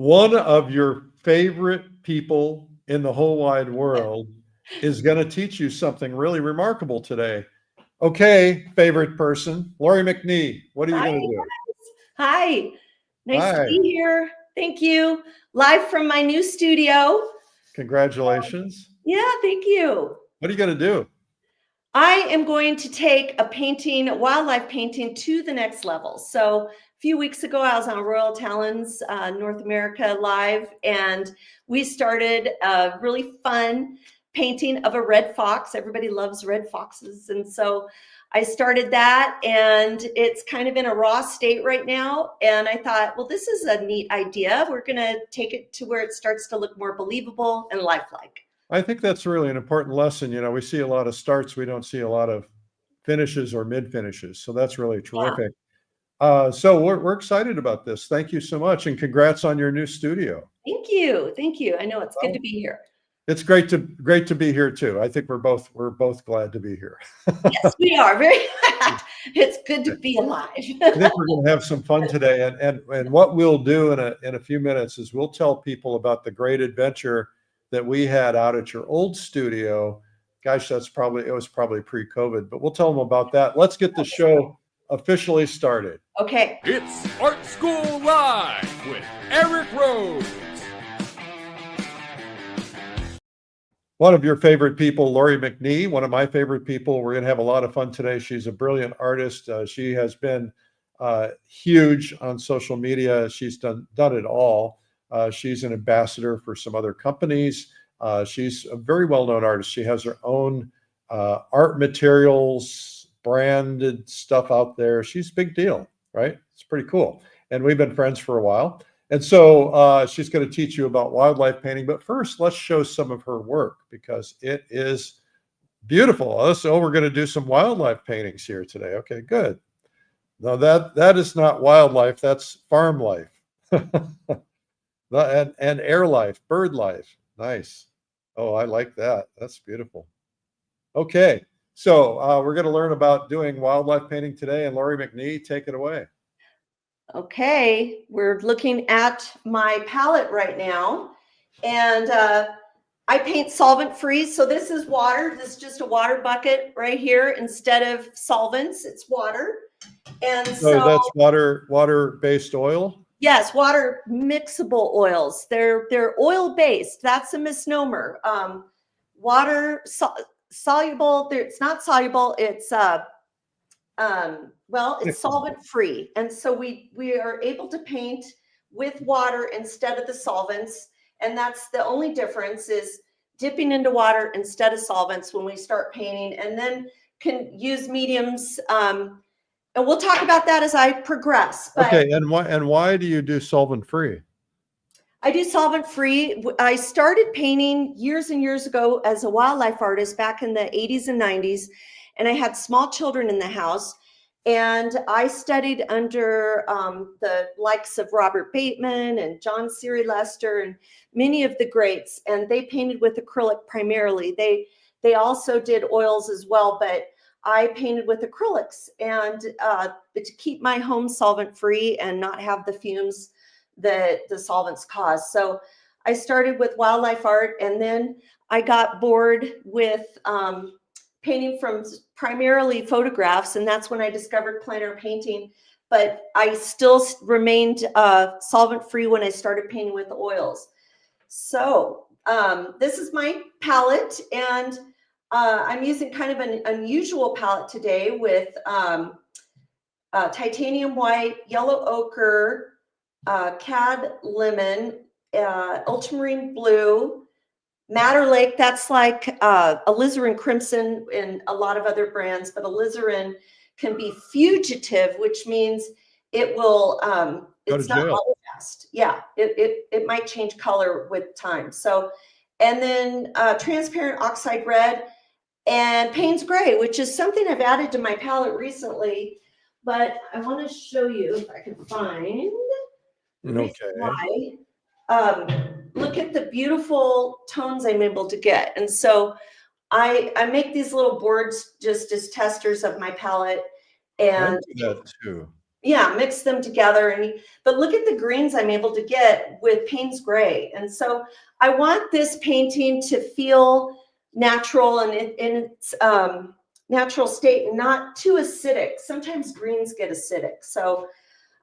One of your favorite people in the whole wide world is going to teach you something really remarkable today. Okay, favorite person, Lori McNee, what are you going to do? Hi, nice Hi. to be here. Thank you. Live from my new studio. Congratulations. Yeah, thank you. What are you going to do? I am going to take a painting, a wildlife painting, to the next level. So a few weeks ago, I was on Royal Talons North America Live, and we started a really fun painting of a red fox. Everybody loves red foxes. And so I started that, and it's kind of in a raw state right now. And I thought, well, this is a neat idea. We're going to take it to where it starts to look more believable and lifelike. I think that's really an important lesson. You know, we see a lot of starts, we don't see a lot of finishes or mid finishes. So that's really terrific. Yeah. So we're excited about this. Thank you so much, and congrats on your new studio. Thank you. Thank you. I know it's good to be here. It's great to be here too. I think we're both glad to be here. Yes, we are very glad. It's good to be alive. I think we're going to have some fun today, and what we'll do in a few minutes is we'll tell people about the great adventure that we had out at your old studio. Gosh, it was probably pre-COVID, but we'll tell them about that. Let's get the show officially started. Okay. It's Art School Live with Eric Rose. One of your favorite people, Lori McNee, one of my favorite people. We're going to have a lot of fun today. She's a brilliant artist. She has been huge on social media. She's done it all. She's an ambassador for some other companies. She's a very well-known artist. She has her own art materials, branded stuff out there. She's a big deal, right? It's pretty cool. And we've been friends for a while. And so she's going to teach you about wildlife painting. But first, let's show some of her work because it is beautiful. So we're going to do some wildlife paintings here today. Okay, good. Now that is not wildlife. That's farm life. And air life, bird life. Nice. Oh, I like that. That's beautiful. Okay, so we're going to learn about doing wildlife painting today. And Lori McNee, take it away. Okay, we're looking at my palette right now, and I paint solvent-free. So this is water. This is just a water bucket right here. Instead of solvents, it's water. And so that's water-based oil? Yes, water-mixable oils. They're oil-based. That's a misnomer. Water soluble. It's not soluble. It's it's solvent-free, and so we are able to paint with water instead of the solvents, and that's the only difference, is dipping into water instead of solvents when we start painting, and then can use mediums. And we'll talk about that as I progress. But okay, and why do you do solvent-free? I do solvent-free. I started painting years and years ago as a wildlife artist back in the 80s and 90s, and I had small children in the house, and I studied under the likes of Robert Bateman and John Seary Lester and many of the greats, and they painted with acrylic primarily. They also did oils as well, but I painted with acrylics, and to keep my home solvent-free and not have the fumes that the solvents cause. So I started with wildlife art, and then I got bored with painting from primarily photographs, and that's when I discovered plein air painting. But I still remained solvent-free when I started painting with oils. So this is my palette, and I'm using kind of an unusual palette today with titanium white, yellow ochre, cad lemon, ultramarine blue, madder lake. That's like alizarin crimson and a lot of other brands, but alizarin can be fugitive, which means it will it's not color fast. Yeah, it might change color with time. So, and then transparent oxide red and Payne's gray, which is something I've added to my palette recently, but I want to show you if I can find. Okay. Look at the beautiful tones I'm able to get. And so I make these little boards just as testers of my palette. And I do that too. Yeah, mix them together. But look at the greens I'm able to get with Payne's Gray. And so I want this painting to feel natural and in its natural state, and not too acidic. Sometimes greens get acidic. So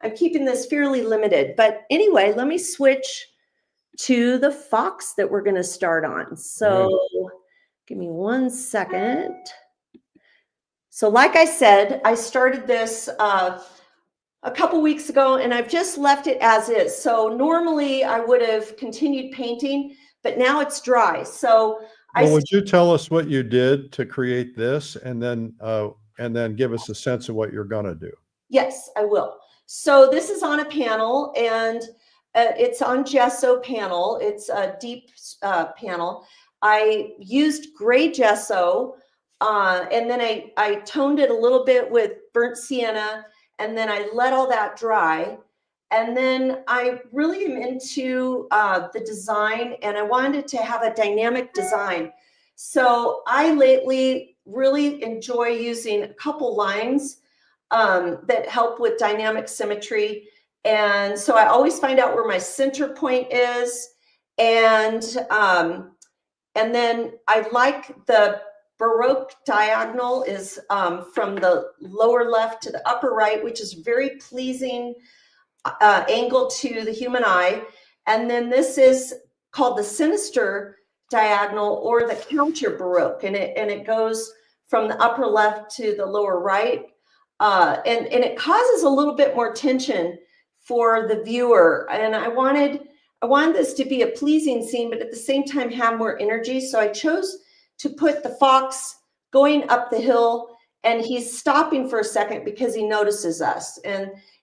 I'm keeping this fairly limited. But anyway, let me switch to the fox that we're going to start on. So give me 1 second. So like I said, I started this a couple weeks ago, and I've just left it as is. So normally I would have continued painting, but now it's dry. So would you tell us what you did to create this, and then give us a sense of what you're gonna do? Yes, I will. So this is on a panel, and it's on gesso panel. It's a deep panel. I used gray gesso, and then I toned it a little bit with burnt sienna, and then I let all that dry. And then I really am into the design, and I wanted to have a dynamic design. So I lately really enjoy using a couple lines that help with dynamic symmetry. And so I always find out where my center point is. And then I like the Baroque diagonal is from the lower left to the upper right, which is very pleasing angle to the human eye. And then this is called the sinister diagonal, or the counter Baroque, and it goes from the upper left to the lower right, and it causes a little bit more tension for the viewer. And I wanted this to be a pleasing scene, but at the same time have more energy. So I chose to put the fox going up the hill, and he's stopping for a second because he notices us.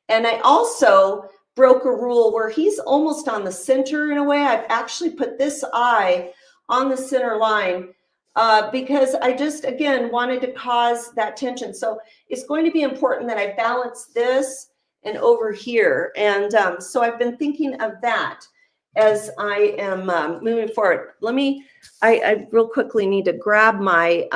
And I also broke a rule where he's almost on the center in a way. I've actually put this eye on the center line because I just, again, wanted to cause that tension. So it's going to be important that I balance this and over here. And so I've been thinking of that as I am moving forward. I real quickly need to grab my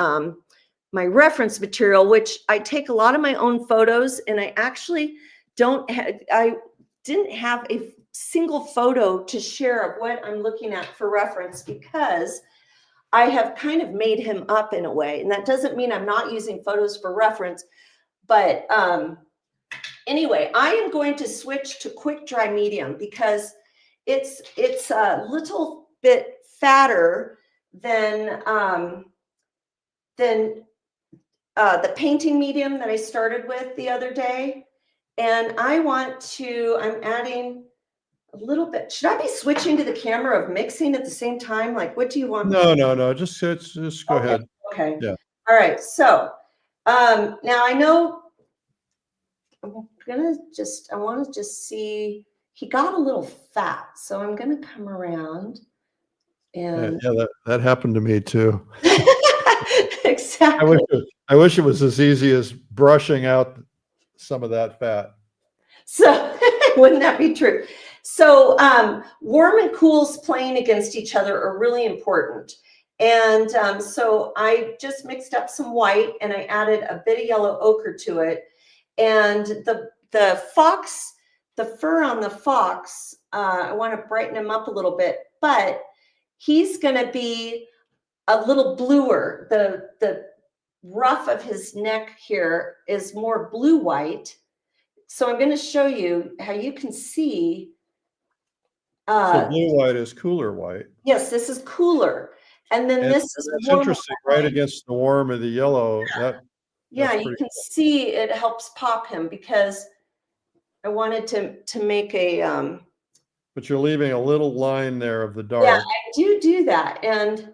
my reference material, which I take a lot of my own photos, and I actually I didn't have a single photo to share of what I'm looking at for reference, because I have kind of made him up in a way. And that doesn't mean I'm not using photos for reference, but anyway, I am going to switch to quick dry medium because it's a little bit fatter than the painting medium that I started with the other day. And I'm adding a little bit. Should I be switching to the camera of mixing at the same time? Like, what do you want? No. Just go ahead. Okay. Yeah. All right. So now I know I want to just see, he got a little fat. So I'm going to come around and. Yeah, that happened to me too. Exactly. I wish it was as easy as brushing out some of that fat. So wouldn't that be true? So warm and cools playing against each other are really important. And so I just mixed up some white, and I added a bit of yellow ochre to it. And the fox, the fur on the fox, I want to brighten him up a little bit, but he's going to be a little bluer. The ruff of his neck here is more blue-white. So I'm going to show you how you can see. So blue-white is cooler white. Yes, this is cooler. And then this is it's interesting, right against the warm of the yellow. Yeah, you can see it helps pop him, because I wanted to make a... But you're leaving a little line there of the dark. Yeah, I do that. And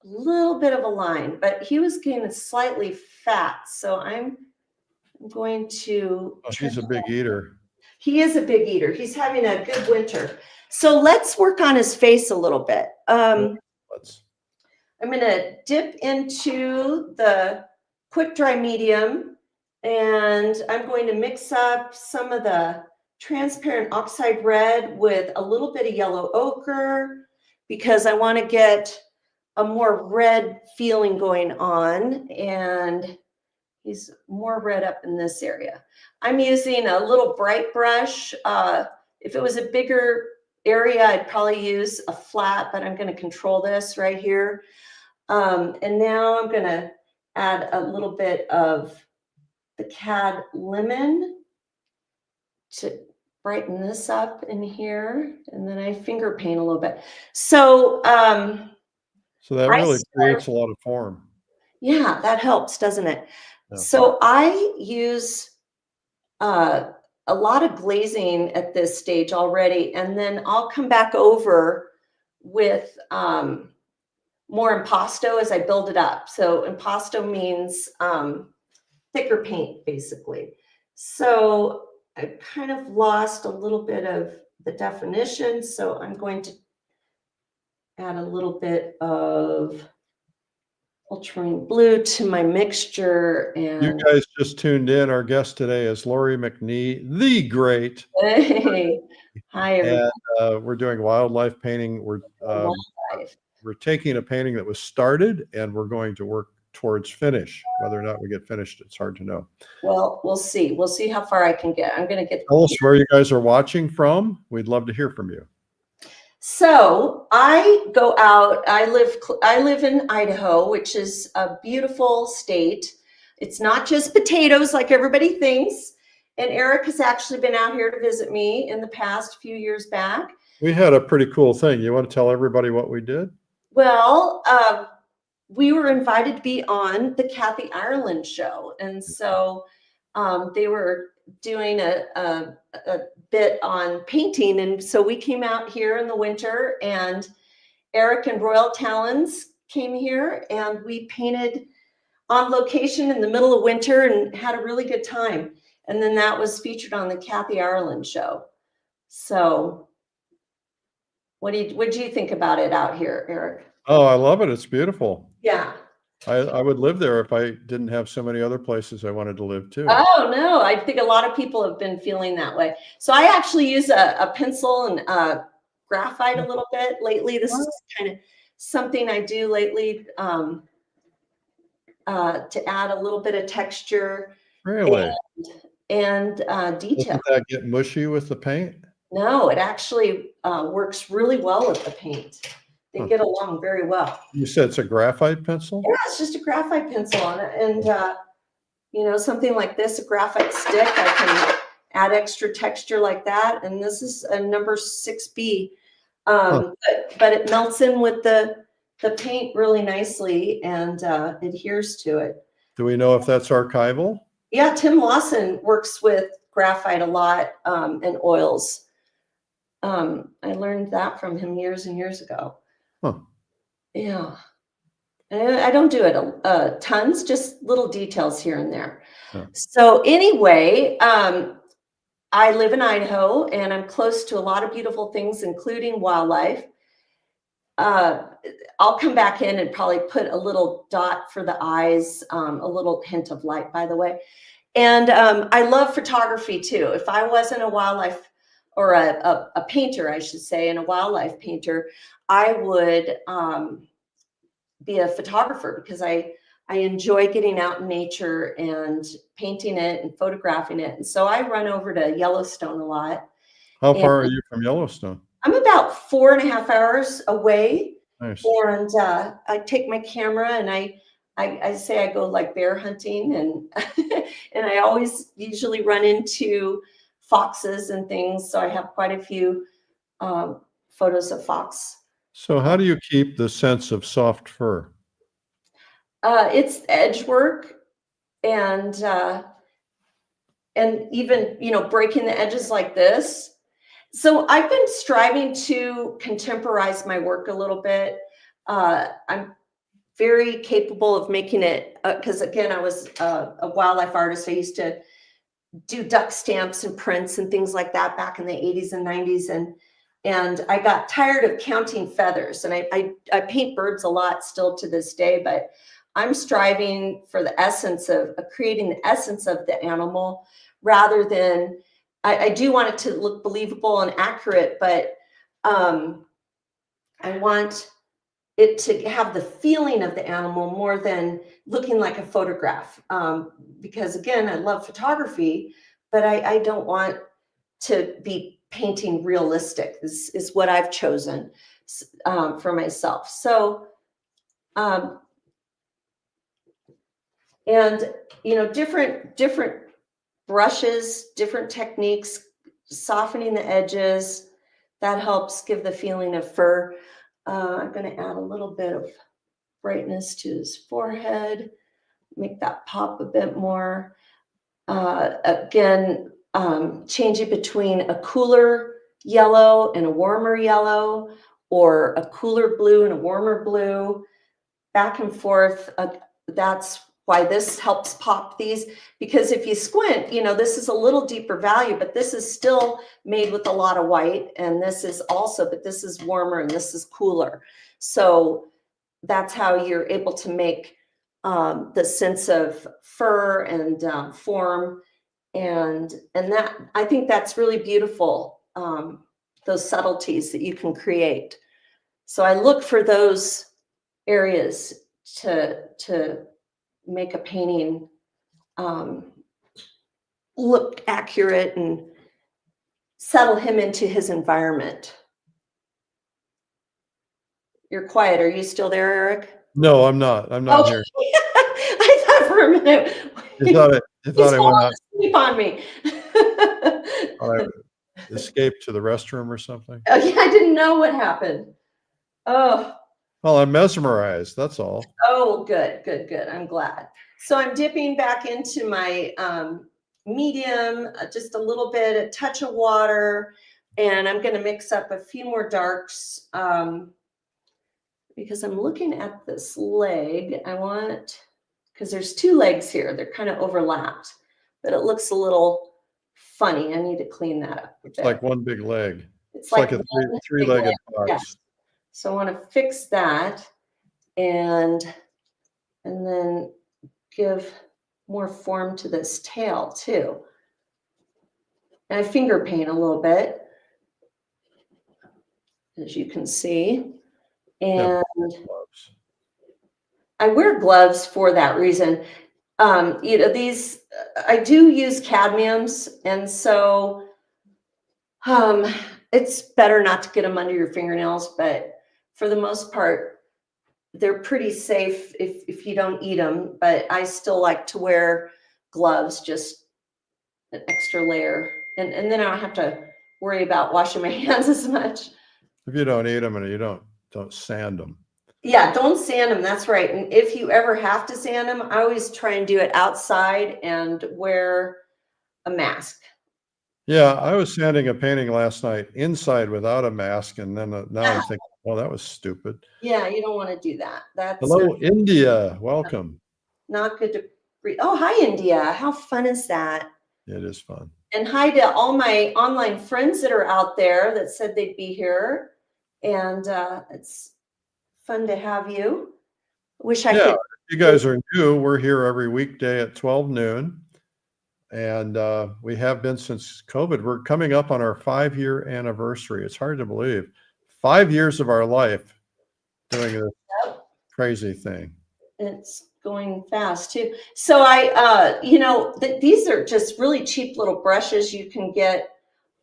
a little bit of a line, but he was getting slightly fat. So I'm going to... Oh, he's a big eater. He is a big eater. He's having a good winter. So let's work on his face a little bit. I'm going to dip into the quick dry medium, and I'm going to mix up some of the transparent oxide red with a little bit of yellow ochre, because I want to get a more red feeling going on. And He's more red up in this area. I'm using a little bright brush. If it was a bigger area, I'd probably use a flat, but I'm going to control this right here. And now I'm going to add a little bit of the 𝗏𝗏𝗃 lemon to brighten this up in here. And then I finger paint a little bit. So, so that really creates a lot of form. Yeah, that helps, doesn't it? Yeah. So I use a lot of glazing at this stage already, and then I'll come back over with more impasto as I build it up. So impasto means thicker paint, basically. So I kind of lost a little bit of the definition, so I'm going to add a little bit of ultramarine blue to my mixture. And you guys just tuned in. Our guest today is Lori McNee, the great. Hey, hi everyone. And we're doing wildlife painting. We're taking a painting that was started, and we're going to work towards finish. Whether or not we get finished, it's hard to know. Well, we'll see. We'll see how far I can get. I'm going to get. Tell us where you guys are watching from. We'd love to hear from you. So I go out. I live in Idaho, which is a beautiful state. It's not just potatoes like everybody thinks. And Eric has actually been out here to visit me in the past few years back. We had a pretty cool thing. You want to tell everybody what we did? Well, we were invited to be on the 𝗏𝗃𝗃𝗃 show. And so they were doing a bit on painting. And so we came out here in the winter, and Eric and Royal Talons came here, and we painted on location in the middle of winter and had a really good time. And then that was featured on the 𝗏𝗃𝗃𝗃 show. So what do you think about it out here, Eric? Oh, I love it. It's beautiful. Yeah. I would live there if I didn't have so many other places I wanted to live too. Oh, no, I think a lot of people have been feeling that way. So I actually use a pencil and graphite a little bit lately. This is kind of something I do lately to add a little bit of texture. Really? And detail. Doesn't that get mushy with the paint? No, it actually works really well with the paint. They get along very well. You said it's a graphite pencil? Yeah, it's just a graphite pencil on it. And, you know, something like this, a graphite stick, I can add extra texture like that. And this is a number 6B. But it melts in with the paint really nicely and adheres to it. Do we know if that's archival? Yeah, Tim Lawson works with graphite a lot and oils. I learned that from him years and years ago. Huh. Yeah. And I don't do it tons, just little details here and there. Yeah. So anyway, I live in Idaho, and I'm close to a lot of beautiful things, including wildlife. I'll come back in and probably put a little dot for the eyes, a little hint of light, by the way. And I love photography too. If I wasn't a wildlife or a painter, I should say, and a wildlife painter, I would be a photographer, because I enjoy getting out in nature and painting it and photographing it. And so I run over to Yellowstone a lot. How far are you from Yellowstone? I'm about 4.5 hours away. Nice. And I take my camera and I say I go like bear hunting, and and I always usually run into foxes and things. So I have quite a few photos of fox. So how do you keep the sense of soft fur? It's edge work and even, you know, breaking the edges like this. So I've been striving to contemporize my work a little bit. I'm very capable of making it, because again, I was a wildlife artist. I used to do duck stamps and prints and things like that back in the 80s and 90s. And I got tired of counting feathers. And I paint birds a lot still to this day, but I'm striving for the essence of creating the essence of the animal, rather than, I do want it to look believable and accurate, but I want it to have the feeling of the animal more than looking like a photograph. Because again, I love photography, but I don't want to be painting realistic. This is what I've chosen for myself. So, and you know, different brushes, different techniques, softening the edges, that helps give the feeling of fur. I'm going to add a little bit of brightness to his forehead, make that pop a bit more. Again, changing between a cooler yellow and a warmer yellow, or a cooler blue and a warmer blue, back and forth. That's why this helps pop these, because if you squint, you know, this is a little deeper value, but this is still made with a lot of white, and this is also, but this is warmer and this is cooler. So that's how you're able to make the sense of fur and form, and that, I think that's really beautiful, those subtleties that you can create. So I look for those areas to make a painting look accurate and settle him into his environment. You're quiet. Are you still there, Eric? No, I'm not. I'm not here. I thought for a minute. You thought I went out. Sleep on me. I escaped to the restroom or something. Oh, yeah, I didn't know what happened. Oh. Well, I'm mesmerized. That's all. Oh, good. I'm glad. So I'm dipping back into my medium, just a little bit, a touch of water, and I'm going to mix up a few more darks because I'm looking at this leg. I want, because there's two legs here. They're kind of overlapped, but it looks a little funny. I need to clean that up a bit. It's like one big leg. It's like a three-legged fox. Yes. So I want to fix that and then give more form to this tail too. And I finger paint a little bit, as you can see. And I wear gloves for that reason. You know, these, I do use cadmiums, and so it's better not to get them under your fingernails, but for the most part, they're pretty safe if you don't eat them. But I still like to wear gloves, just an extra layer. And then I don't have to worry about washing my hands as much. If you don't eat them and you don't sand them. Yeah, don't sand them. That's right. And if you ever have to sand them, I always try and do it outside and wear a mask. Yeah, I was sanding a painting last night inside without a mask, and then now I'm thinking, well, that was stupid. Yeah, you don't want to do that. That's hello, India. Welcome. Not good to breathe. Oh, hi, India. How fun is that? It is fun. And hi to all my online friends that are out there that said they'd be here. And it's fun to have you. Wish I could. You guys are new. We're here every weekday at 12 noon. And we have been since COVID. We're coming up on our 5-year anniversary. It's hard to believe. 5 years of our life doing this crazy thing. It's going fast too. So I, you know, these are just really cheap little brushes you can get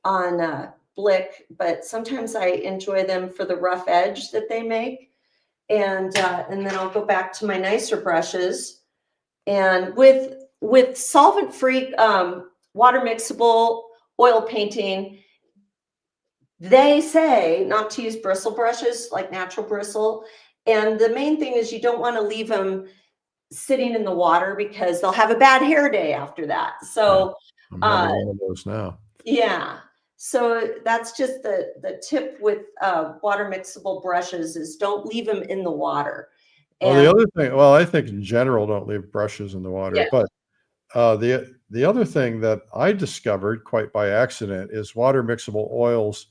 on Blick, but sometimes I enjoy them for the rough edge that they make. And then I'll go back to my nicer brushes. And with solvent-free water-mixable oil painting, they say not to use bristle brushes, like natural bristle. And the main thing is you don't want to leave them sitting in the water because they'll have a bad hair day after that. So I'm having one of those now. Yeah. So that's just the tip with water-mixable brushes is don't leave them in the water. Well, the other thing, well, I think in general, don't leave brushes in the water. Yeah. But the other thing that I discovered quite by accident is water-mixable oils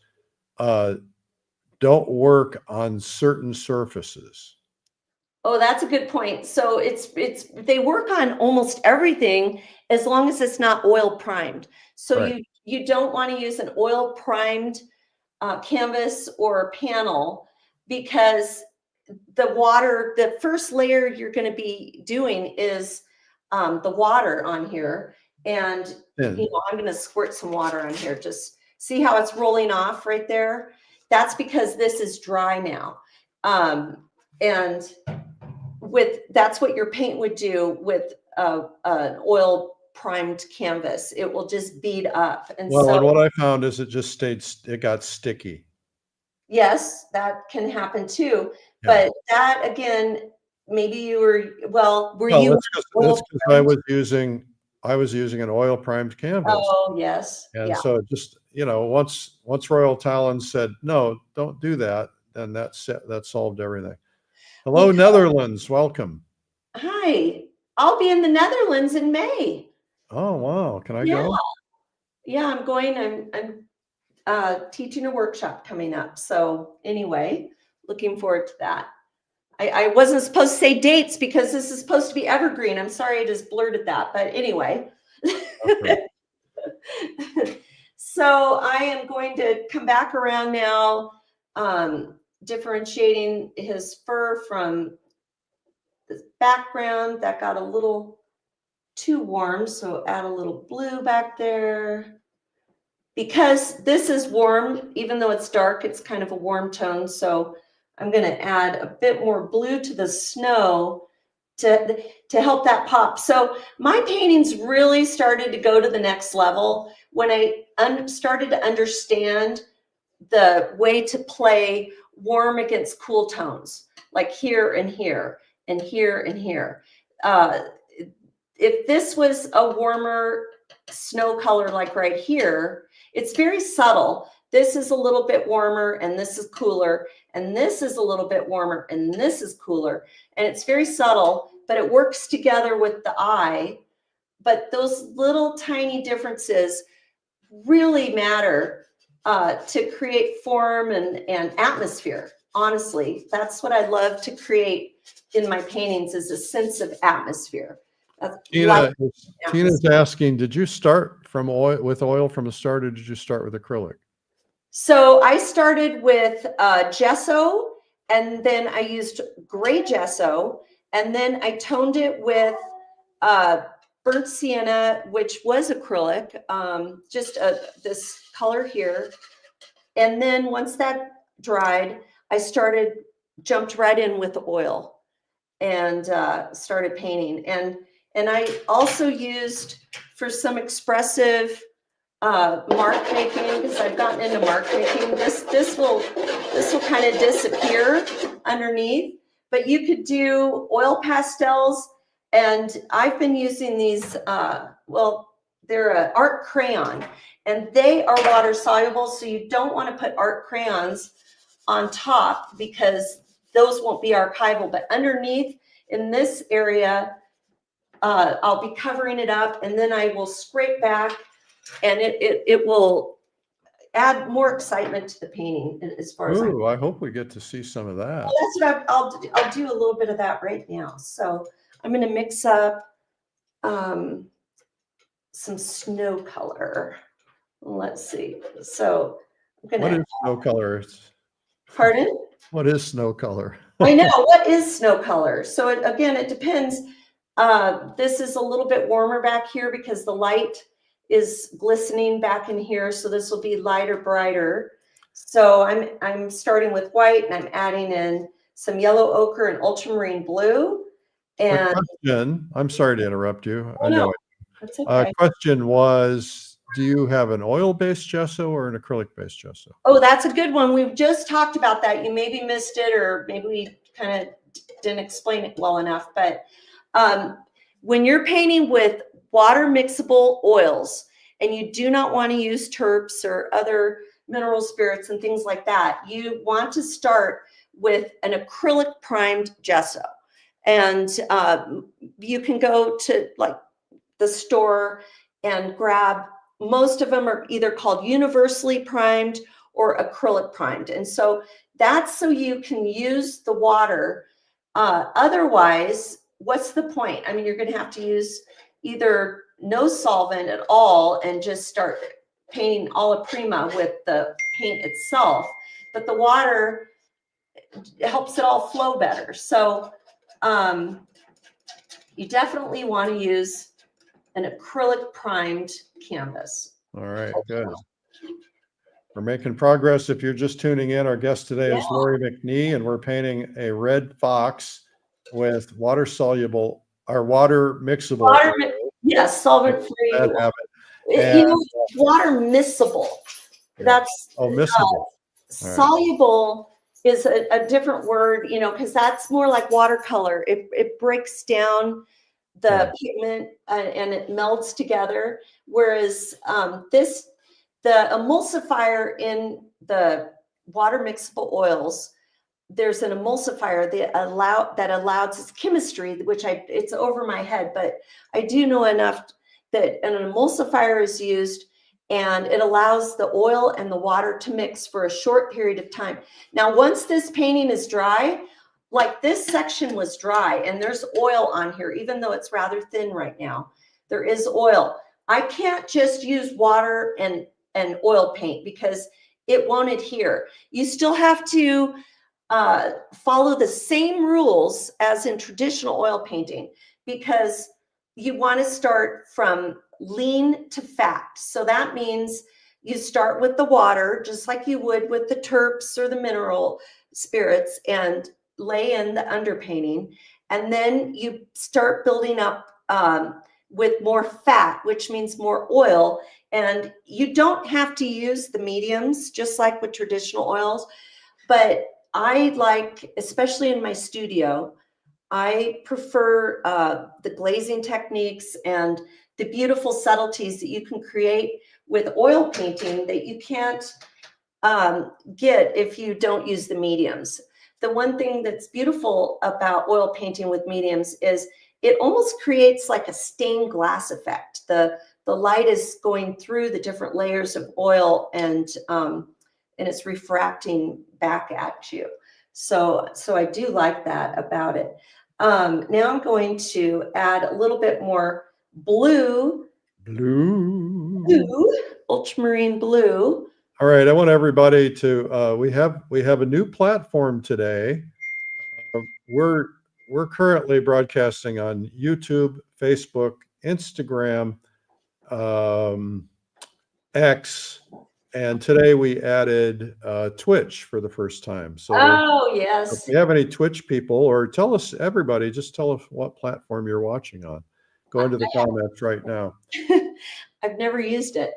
don't work on certain surfaces. Oh, that's a good point. So they work on almost everything as long as it's not oil primed. So right. You don't want to use an oil primed canvas or panel because the water, the first layer you're going to be doing is the water on here. And, Thin. you know, I'm going to squirt some water on here. Just see how it's rolling off right there. That's because this is dry now. And that's what your paint would do with an oil primed canvas. It will just bead up. And Well, so, and what I found is it got sticky. yes, that can happen too. Yeah. But that, again, maybe you were, well, were Well, you? that's because I was using an oil primed canvas. Oh, yes. And Yeah. so it just, you know, once Royal Talon said, no, don't do that, then that solved everything. Hello, Well, Netherlands. Welcome. hi. I'll be in the Netherlands in May. Oh, wow. Can I Yeah. go? Yeah, I'm going. I'm teaching a workshop coming up. So anyway, looking forward to that. I wasn't supposed to say dates because this is supposed to be evergreen. I'm sorry I just blurted that. But anyway. Okay. So I am going to come back around now, differentiating his fur from this background that got a little too warm. So add a little blue back there. Because this is warm, even though it's dark, it's kind of a warm tone. So I'm going to add a bit more blue to the snow to help that pop. So my paintings really started to go to the next level when I started to understand the way to play warm against cool tones, like here and here and here and here. If this was a warmer snow color like right here, it's very subtle. This is a little bit warmer and this is cooler, and this is a little bit warmer and this is cooler. And it's very subtle, but it works together with the eye. But those little tiny differences really matter to create form and atmosphere. Honestly, that's what I love to create in my paintings, is a sense of atmosphere. Tina's asking, did you start with oil from the start, or did you start with acrylic? So I started with gesso, and then I used gray gesso, and then I toned it with burnt sienna, which was acrylic, just this color here. And then once that dried, I jumped right in with the oil and started painting. And I also used, for some expressive mark making, because I've gotten into mark making, this will kind of disappear underneath, but you could do oil pastels. And I've been using these, well, they're an art crayon, and they are water soluble. So you don't want to put art crayons on top because those won't be archival. But underneath in this area, I'll be covering it up, and then I will scrape back, and it will add more excitement to the painting as far as Ooh, I hope we get to see some of that. Well, that's what I'll do a little bit of that right now. So I'm going to mix up some snow color. Let's see. So I'm going What to. is snow color? Pardon? What is snow color? I know. What is snow color? So again, it depends. This is a little bit warmer back here because the light is glistening back in here. So this will be lighter, brighter. So I'm starting with white, and I'm adding in some yellow ochre and ultramarine blue. And question, I'm sorry to interrupt you. Oh, I know no, that's okay. question was, do you have an oil-based gesso or an acrylic-based gesso? Oh, that's a good one. We've just talked about that. You maybe missed it, or maybe we kind of didn't explain it well enough. But when you're painting with water mixable oils, and you do not want to use terps or other mineral spirits and things like that, you want to start with an acrylic primed gesso. And you can go to like the store and grab, most of them are either called universally primed or acrylic primed. And so that's so you can use the water. Otherwise, what's the point? I mean, you're going to have to use either no solvent at all and just start painting alla prima with the paint itself. But the water, helps it all flow better. So you definitely want to use an acrylic primed canvas. All right, good. We're making progress. If you're just tuning in, our guest today is Lori McNee, and we're painting a red fox with water-soluble or water-mixable. Yes, solvent-free. And, You know, water-miscible. That's miscible. Soluble is a different word, you know, because that's more like watercolor. It breaks down the pigment and it melds together. Whereas the emulsifier in the water mixable oils, there's an emulsifier that allows its chemistry, which it's over my head, but I do know enough that an emulsifier is used and it allows the oil and the water to mix for a short period of time. Now, once this painting is dry, like this section was dry and there's oil on here, even though it's rather thin right now, there is oil. I can't just use water and oil paint because it won't adhere. You still have to follow the same rules as in traditional oil painting because you want to start from lean to fat. So that means you start with the water, just like you would with the terps or the mineral spirits, and lay in the underpainting. And then you start building up with more fat, which means more oil. And you don't have to use the mediums, just like with traditional oils. But I like, especially in my studio, I prefer the glazing techniques and the beautiful subtleties that you can create with oil painting that you can't get if you don't use the mediums. The one thing that's beautiful about oil painting with mediums is it almost creates like a stained glass effect. The light is going through the different layers of oil and it's refracting back at you. So I do like that about it. Now I'm going to add a little bit more blue, ultramarine blue. All right, I want everybody to. We have a new platform today. We're currently broadcasting on YouTube, Facebook, Instagram, X, and today we added Twitch for the first time. So Yes. if you have any Twitch people, or tell us, everybody, just tell us what platform you're watching on. Go into the comments right now. I've never used it.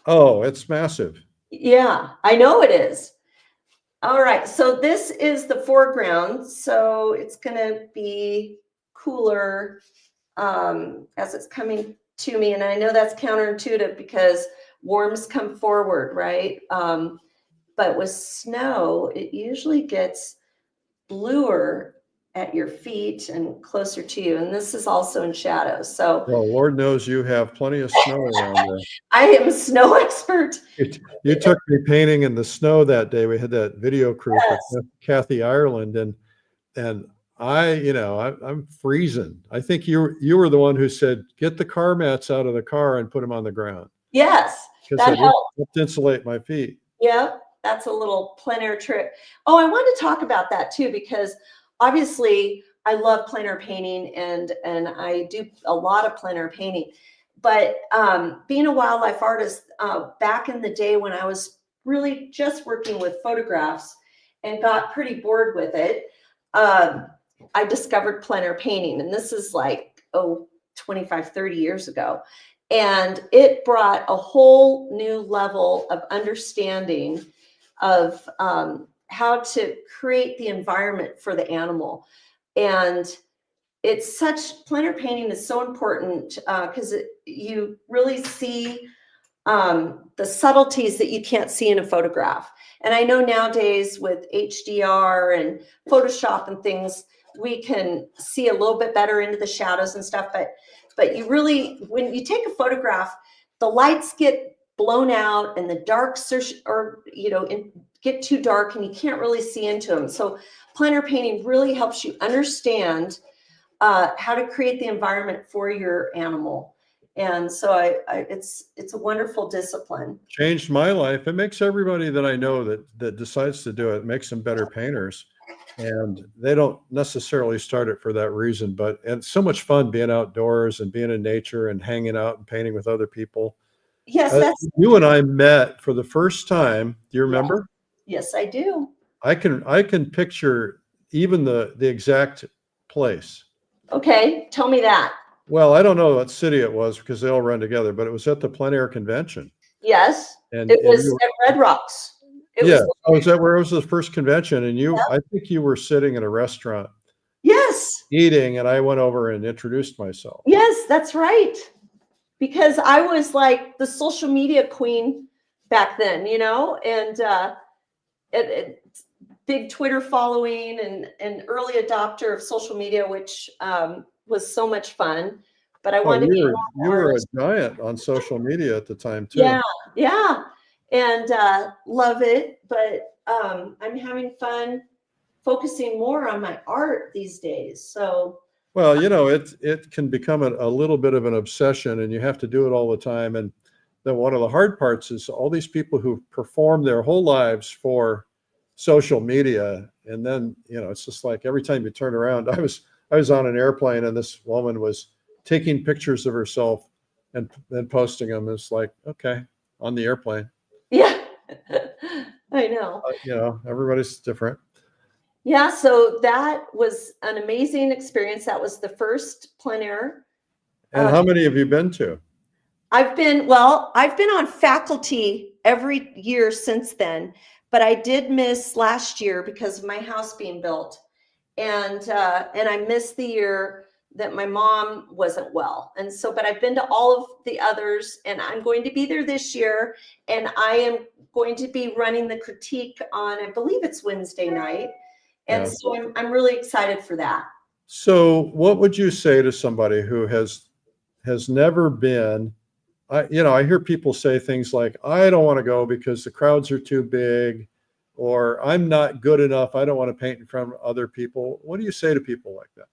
Oh, it's massive. Yeah, I know it is. All right, so this is the foreground. So it's going to be cooler as it's coming to me. And I know that's counterintuitive because warms come forward, right? But with snow, it usually gets bluer at your feet and closer to you. And this is also in shadow. So, well, Lord knows you have plenty of snow around there. I am a snow expert. You took me painting in the snow that day. We had that video crew for Kathy Ireland, and I'm freezing. I think you were the one who said, get the car mats out of the car and put them on the ground. Yes, that helped insulate my feet. Yeah, that's a little plein air trick. Oh, I want to talk about that too, because obviously I love plein air painting and I do a lot of plein air painting. But being a wildlife artist, back in the day when I was really just working with photographs and got pretty bored with it, I discovered plein air painting. And this is like, 25, 30 years ago. And it brought a whole new level of understanding of how to create the environment for the animal. And plein air painting is so important because you really see the subtleties that you can't see in a photograph. And I know nowadays with HDR and Photoshop and things, we can see a little bit better into the shadows and stuff. But you really, when you take a photograph, the lights get blown out and the darks get too dark and you can't really see into them. So plein air painting really helps you understand how to create the environment for your animal. And so it's a wonderful discipline. Changed my life. It makes everybody that I know that decides to do it, makes them better painters. And they don't necessarily start it for that reason, but it's so much fun being outdoors and being in nature and hanging out and painting with other people. Yes, that's You and I met for the first time. Do you remember? yes, I do. I can picture even the exact place. Okay, tell me that. Well, I don't know what city it was because they all run together, but it was at the plein air convention. Yes, And it was you, at Red Rocks. It yeah, was, oh, is that where it was the first convention? And Yep. I think you were sitting in a restaurant yes, eating, and I went over and introduced myself. yes, that's right. Because I was like the social media queen back then, you know, and big Twitter following and early adopter of social media, which was so much fun. But I Oh, wanted to be you were a artist. giant on social media at the time too. Yeah, yeah, and love it. But I'm having fun focusing more on my art these days. So Well, you know, it can become a little bit of an obsession, and you have to do it all the time. And then one of the hard parts is all these people who perform their whole lives for social media, and then it's just like every time you turn around. I was on an airplane, and this woman was taking pictures of herself and posting them. It's like, okay, on the airplane. yeah, I know. Everybody's different. Yeah, so that was an amazing experience. That was the first plein air. And how many have you been to? I've been on faculty every year since then, but I did miss last year because of my house being built. And I missed the year that my mom wasn't well. And so, but I've been to all of the others, and I'm going to be there this year. And I am going to be running the critique on, I believe it's Wednesday night. And Yeah. so I'm really excited for that. So what would you say to somebody who has never been? I hear people say things like, I don't want to go because the crowds are too big, or I'm not good enough, I don't want to paint in front of other people. What do you say to people like that?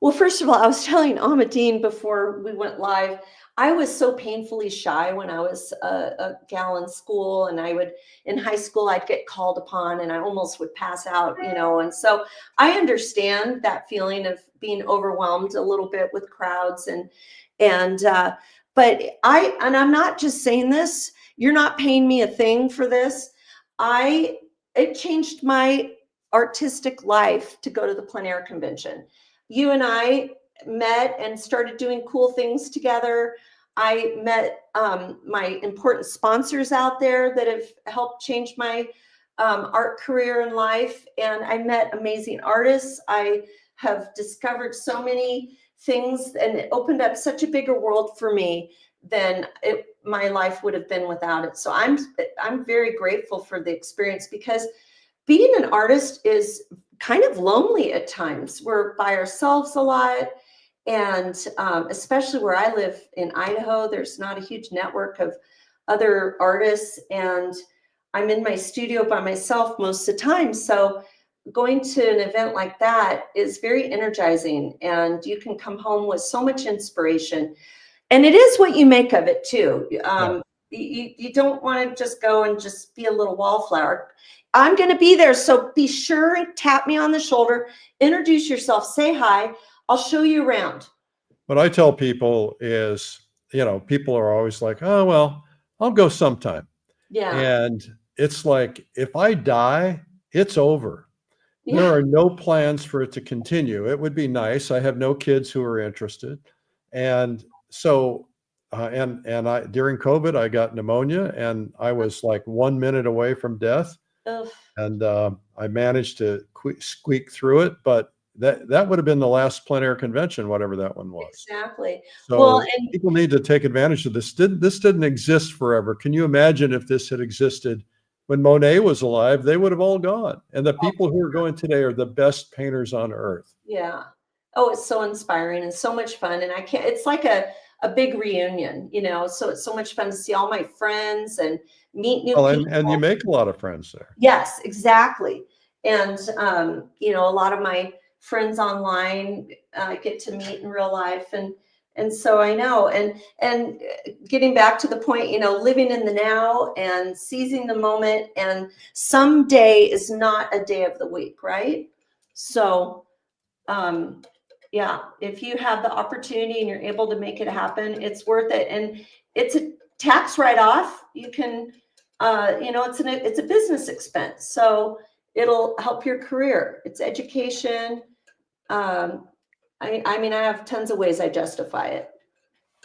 Well, first of all, I was telling Ahmadine before we went live, I was so painfully shy when I was a gal in school, and in high school, I'd get called upon and I almost would pass out, and so I understand that feeling of being overwhelmed a little bit with crowds but I'm not just saying this, you're not paying me a thing for this. It changed my artistic life to go to the plein air convention. You and I met and started doing cool things together. I met my important sponsors out there that have helped change my art career and life. And I met amazing artists. I have discovered so many things, and it opened up such a bigger world for me than my life would have been without it. So I'm very grateful for the experience, because being an artist is kind of lonely at times. We're by ourselves a lot. And especially where I live in Idaho, there's not a huge network of other artists. And I'm in my studio by myself most of the time. So going to an event like that is very energizing. And you can come home with so much inspiration. And it is what you make of it too. You don't want to just go and just be a little wallflower. I'm going to be there. So be sure and tap me on the shoulder, introduce yourself, say hi. I'll show you around. What I tell people is, people are always like, oh, well, I'll go sometime. Yeah. And it's like, if I die, it's over. Yeah. There are no plans for it to continue. It would be nice. I have no kids who are interested. And so, and I, during COVID, I got pneumonia, and I was like 1 minute away from death. Ugh. And I managed to squeak through it, but that would have been the last plein air convention, whatever that one was. Exactly. So Well, and people need to take advantage of this. This didn't exist forever. Can you imagine if this had existed when Monet was alive? They would have all gone. And the people who are going today are the best painters on earth. yeah. Oh, it's so inspiring and so much fun. And it's like a big reunion, so it's so much fun to see all my friends and meet new people. And you make a lot of friends there. Yes, exactly. And, a lot of my friends online I get to meet in real life. And And so I know, and getting back to the point, you know, living in the now and seizing the moment, and some day is not a day of the week, right? So, yeah, if you have the opportunity and you're able to make it happen, it's worth it. And it's a tax write-off. You can, you know, it's a business expense. So it'll help your career. It's education. I mean, I have tons of ways I justify it.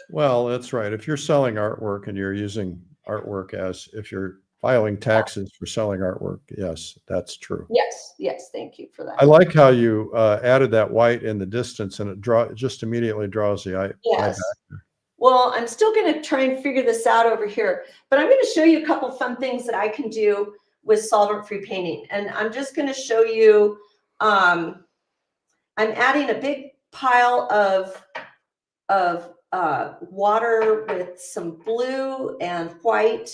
Well, that's right. If you're selling artwork and you're using artwork as if you're filing taxes for selling artwork, yes, that's true. Yes, yes, thank you for that. I like how you added that white in the distance, and it just immediately draws the eye. Yes. Back there. Well, I'm still going to try and figure this out over here, but I'm going to show you a couple fun things that I can do with solvent-free painting. And I'm just going to show you, I'm adding a big pile of water with some blue and white,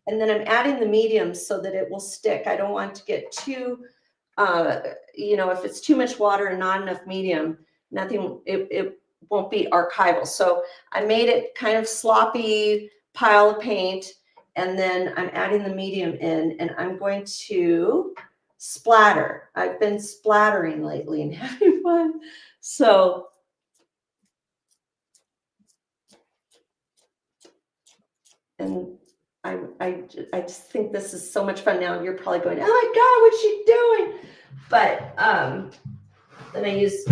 and then I'm adding the mediums so that it will stick. I don't want to get too, you know, if it's too much water and not enough medium, it won't be archival. So I made it kind of sloppy pile of paint, and then I'm adding the medium in, and I'm going to splatter. I've been splattering lately and having fun. So and I just think this is so much fun now. You're probably going, oh my God, what's she doing? But then I use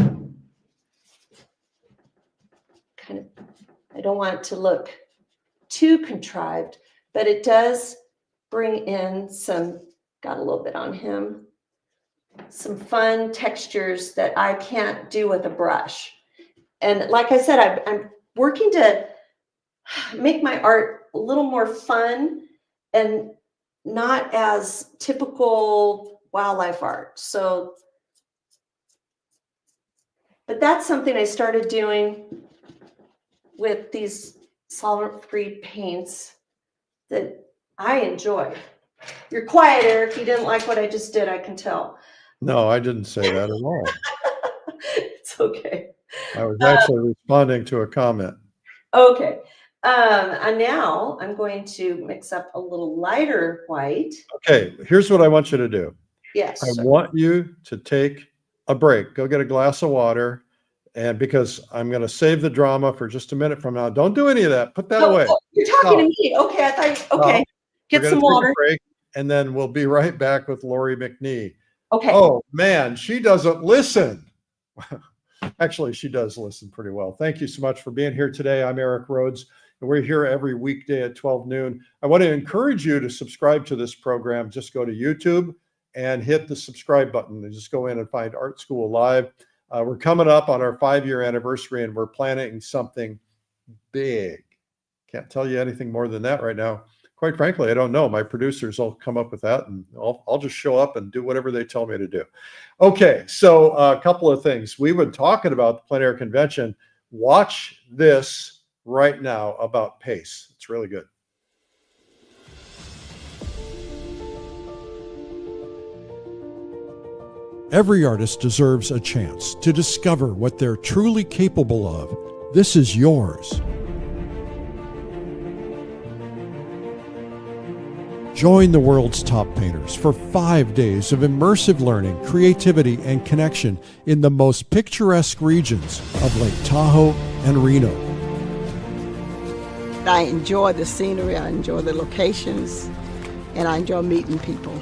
kind of, I don't want it to look too contrived, but it does bring in some, got a little bit on him, some fun textures that I can't do with a brush. And like I said, I'm working to make my art a little more fun and not as typical wildlife art. So, but that's something I started doing with these solvent-free paints that I enjoy. You're quiet, Eric. You didn't like what I just did, I can tell. No, I didn't say that at all. It's okay. I was actually responding to a comment. Okay. And now I'm going to mix up a little lighter white. Okay, here's what I want you to do. Yes. I want you to take a break. Go get a glass of water. And because I'm going to save the drama for just a minute from now. Don't do any of that. Put that away. Oh, you're talking to me. Okay, I thought, okay. Get some water. Break, and then we'll be right back with Lori McNee. Okay. Oh, man, she doesn't listen. Actually, she does listen pretty well. Thank you so much for being here today. I'm Eric Rhodes, and we're here every weekday at 12 noon. I want to encourage you to subscribe to this program. Just go to YouTube and hit the subscribe button and just go in and find Art School Live. We're coming up on our 5-year anniversary, and we're planning something big. Can't tell you anything more than that right now. Quite frankly, I don't know. My producers will come up with that, and I'll just show up and do whatever they tell me to do. Okay, so a couple of things. We've been talking about the plein air convention. Watch this right now about pace. It's really good. Every artist deserves a chance to discover what they're truly capable of. This is yours. Join the world's top painters for 5 days of immersive learning, creativity, and connection in the most picturesque regions of Lake Tahoe and Reno. I enjoy the scenery, I enjoy the locations, and I enjoy meeting people.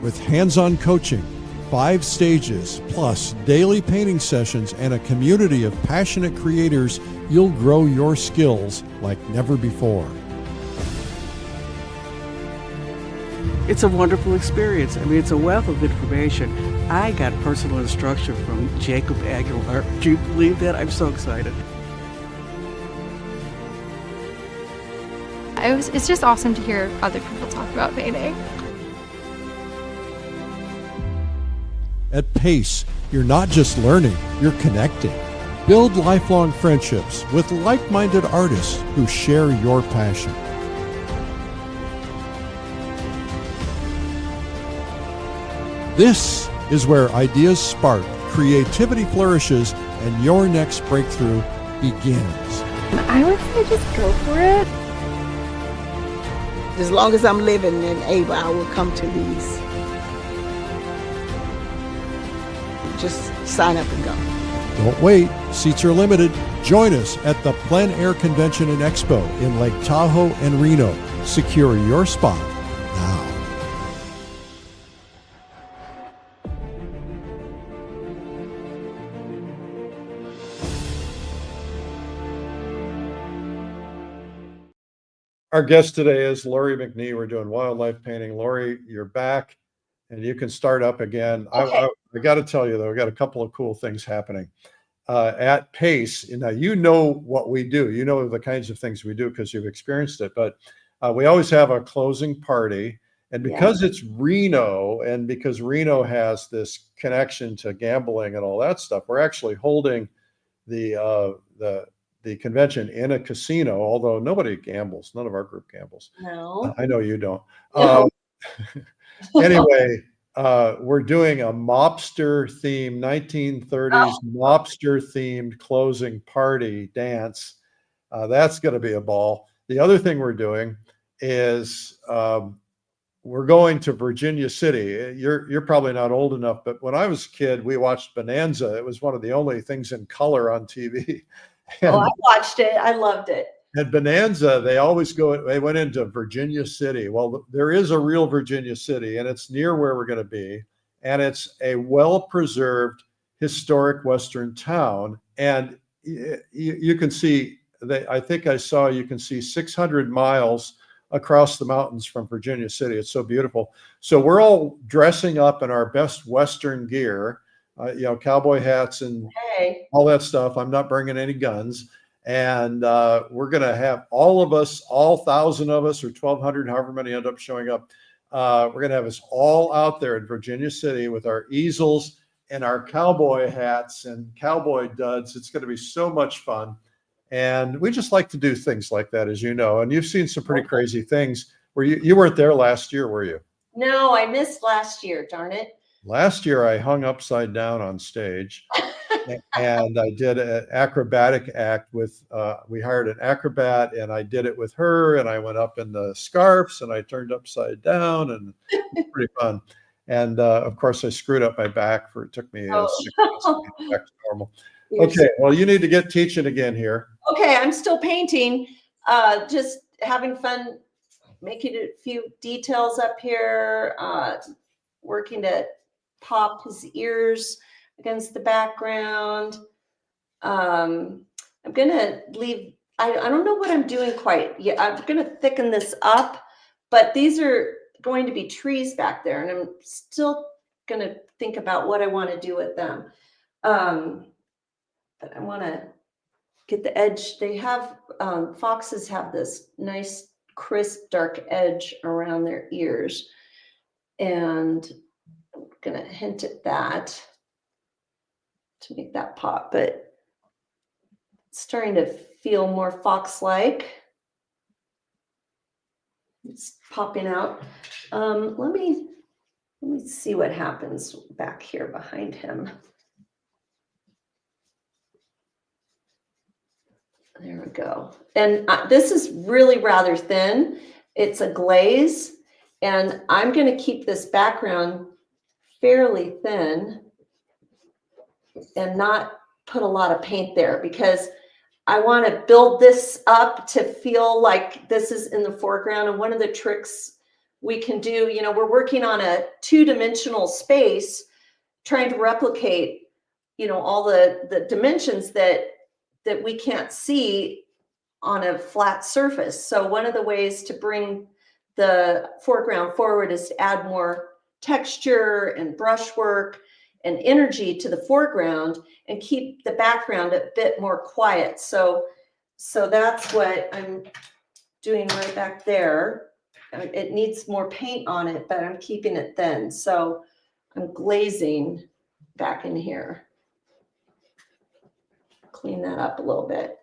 With hands-on coaching, 5 stages, plus daily painting sessions and a community of passionate creators, you'll grow your skills like never before. It's a wonderful experience. I mean, it's a wealth of information. I got personal instruction from 𝗂𝗶𝗵𝗃. Do you believe that? I'm so excited. It's just awesome to hear other people talk about painting. At Pace, you're not just learning, you're connecting. Build lifelong friendships with like-minded artists who share your passion. This is where ideas spark, creativity flourishes, and your next breakthrough begins. I would say just go for it. As long as I'm living and able, I will come to these. Just sign up and go. Don't wait, seats are limited. Join us at the Plein Air Convention and Expo in Lake Tahoe and Reno. Secure your spot now. Our guest today is Lori McNee. We're doing wildlife painting. Lori, you're back and you can start up again. Okay. I got to tell you, though, we got a couple of cool things happening at Pace. Now, you know what we do. You know the kinds of things we do because you've experienced it. But we always have a closing party. And because it's Reno and because Reno has this connection to gambling and all that stuff, we're actually holding the convention in a casino, although nobody gambles. None of our group gambles. No. I know you don't. No. Anyway, we're doing a mobster themed 1930s mobster themed closing party dance. That's going to be a ball. The other thing we're doing is we're going to Virginia City. You're probably not old enough, but when I was a kid, we watched Bonanza. It was one of the only things in color on TV. And, I watched it. I loved it. at Bonanza, they went into Virginia City. Well, there is a real Virginia City, and it's near where we're going to be. And it's a well-preserved historic Western town. And you can see, I think I saw, you can see 600 miles across the mountains from Virginia City. It's so beautiful. So we're all dressing up in our best Western gear, cowboy hats and all that stuff. I'm not bringing any guns. And we're going to have all of us, all 1,000 of us, or 1,200, however many end up showing up. We're going to have us all out there in Virginia City with our easels and our cowboy hats and cowboy duds. It's going to be so much fun. And we just like to do things like that, as you know. And you've seen some pretty crazy things. Where you weren't there last year, were you? No, I missed last year, darn it. Last year, I hung upside down on stage. And I did an acrobatic act with, we hired an acrobat, and I did it with her, and I went up in the scarves and I turned upside down, and it was pretty fun. And of course I screwed up my back it took me 6 months to get back to normal. Okay, well, you need to get teaching again here. Okay, I'm still painting, just having fun, making a few details up here, working to pop his ears against the background. I'm gonna leave, I don't know what I'm doing quite yet. I'm gonna thicken this up, but these are going to be trees back there, and I'm still gonna think about what I want to do with them. But I want to get the edge. They have, foxes have this nice crisp dark edge around their ears, and I'm gonna hint at that to make that pop, but it's starting to feel more fox-like. It's popping out. Let me see what happens back here behind him. There we go. And this is really rather thin. It's a glaze, and I'm going to keep this background fairly thin and not put a lot of paint there, because I want to build this up to feel like this is in the foreground. And one of the tricks we can do, we're working on a 2-dimensional space, trying to replicate, all the dimensions that we can't see on a flat surface. So one of the ways to bring the foreground forward is to add more texture and brushwork and energy to the foreground and keep the background a bit more quiet. So that's what I'm doing right back there. It needs more paint on it, but I'm keeping it thin. So I'm glazing back in here. Clean that up a little bit.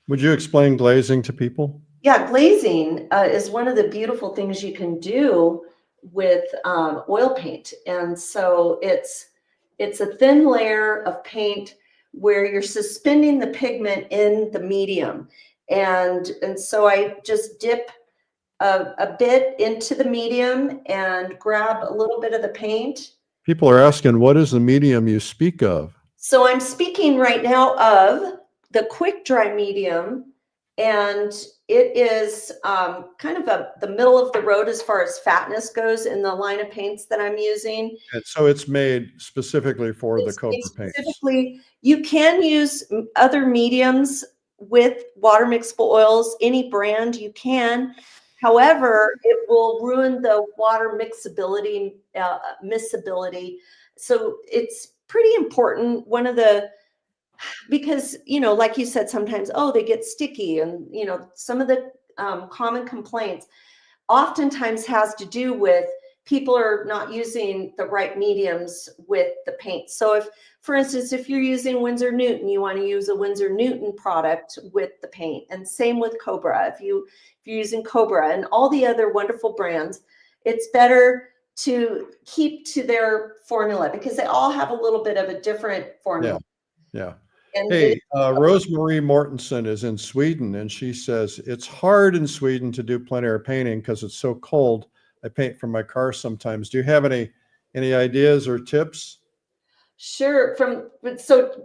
Would you explain glazing to people? Yeah, glazing is one of the beautiful things you can do with oil paint. And so it's a thin layer of paint where you're suspending the pigment in the medium. And so I just dip a bit into the medium and grab a little bit of the paint. People are asking, what is the medium you speak of? So I'm speaking right now of the quick dry medium, and it is kind of the middle of the road as far as fatness goes in the line of paints that I'm using. And so it's made specifically for the It's made 𝗂𝗶 paints. specifically, you can use other mediums with water mixable oils, any brand you can. However, it will ruin the water mixability, miscibility. So it's pretty important. Because, you know, like you said, sometimes, oh, they get sticky, and, you know, some of the common complaints oftentimes has to do with people are not using the right mediums with the paint. So if, for instance, if you're using Winsor Newton, you want to use a Winsor Newton product with the paint, and same with 𝗂𝗂𝘅. If you're using 𝗂𝗂𝘅 and all the other wonderful brands, it's better to keep to their formula because they all have a little bit of a different formula. Yeah. And Hey, 𝗪𝗶𝗹𝗱𝗍 Mortensen is in Sweden, and she says, it's hard in Sweden to do plein air painting because it's so cold. I paint from my car sometimes. Do you have any ideas or tips? Sure. So